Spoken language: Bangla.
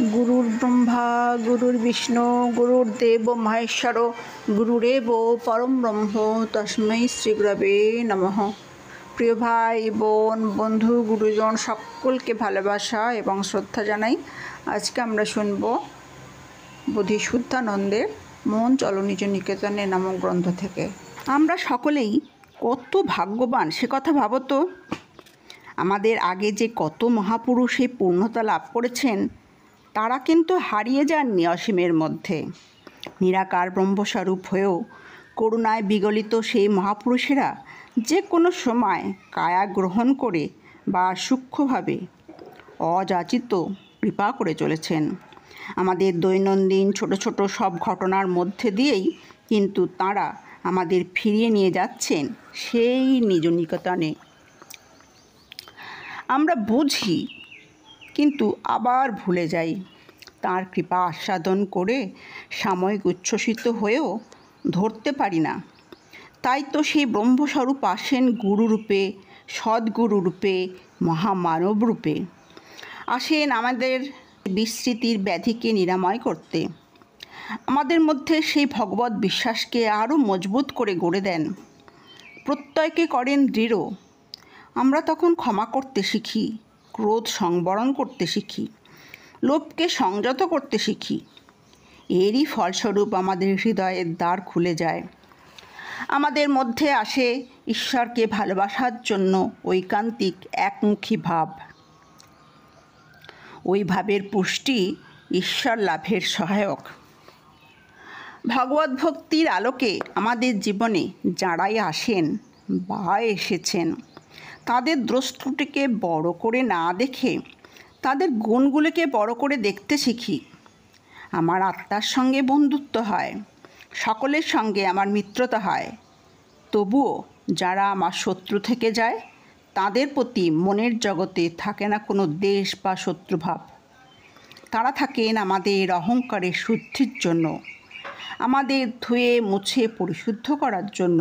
গুরুর্ব্রহ্মা গুরুর্বিষ্ণু গুরুর্দেব মহেশ্বর গুরুরেব পরম ব্রহ্ম তস্मै শ্রী গুরবে নমঃ। প্রিয় ভাই বোন বন্ধু গুরুজন সকলকে ভালোবাসা এবং শ্রদ্ধা জানাই। আজকে আমরা শুনব বোধিশুদ্ধানন্দের মন চলো নিজ নিকেতনে নামক গ্রন্থ থেকে। আমরা সকলেই কত ভাগ্যবান সে কথা ভাবো তো। আমাদের আগে যে কত মহাপুরুষ এই পূর্ণতা লাভ করেছেন তারা কিন্তু হারিয়ে যাননি অসীমের মধ্যে। নিরাকার ব্রহ্মস্বরূপ হয়েও করুণায় বিগলিত সেই মহাপুরুষেরা যে কোনো সময় কায়া গ্রহণ করে বা সূক্ষ্মভাবে অযাচিত কৃপা করে চলেছেন। আমাদের দৈনন্দিন ছোট ছোট সব ঘটনার মধ্যে দিয়েই কিন্তু তাঁরা আমাদের ফিরিয়ে নিয়ে যাচ্ছেন সেই নিজ নিকেতনে। আমরা বুঝি কিন্তু আবার ভুলে যাই। তাঁর কৃপা আস্বাদন করে সাময়িক উচ্ছ্বসিত হয়েও ধরতে পারি না। তাই তো সেই ব্রহ্মস্বরূপ আসেন গুরুরূপে, সদ্গুরুরূপে, মহামানব রূপে। আসেন আমাদের বিস্মৃতির ব্যাধিকে নিরাময় করতে, আমাদের মধ্যে সেই ভগবত বিশ্বাসকে আরও মজবুত করে গড়ে দেন, প্রত্যয়কে করেন দৃঢ়। আমরা তখন ক্ষমা করতে শিখি, ক্রোধ সংবরণ করতে শিখি, লোভকে সংযত করতে শিখি। এরই ফলস্বরূপ আমাদের হৃদয়ের দ্বার খুলে যায়। আমাদের মধ্যে আসে ঈশ্বরকে ভালোবাসার জন্য ঐকান্তিক একমুখী ভাব। ওই ভাবের পুষ্টি ঈশ্বর লাভের সহায়ক। ভগবত ভক্তির আলোকে আমাদের জীবনে যাঁরাই আসেন বা এসেছেন তাদের দোষ ত্রুটিকে বড় করে না দেখে তাদের গুণগুলোকে বড় করে দেখতে শিখি। আমার আত্মার সঙ্গে বন্ধুত্ব হয়, সকলের সঙ্গে আমার মিত্রতা হয়। তবুও যারা আমার শত্রু থেকে যায় তাদের প্রতি মনের জগতে থাকে না কোনো দ্বেষ বা শত্রুভাব। তারা থাকেন আমাদের অহংকারের শুদ্ধির জন্য, আমাদের ধুয়ে মুছে পরিশুদ্ধ করার জন্য।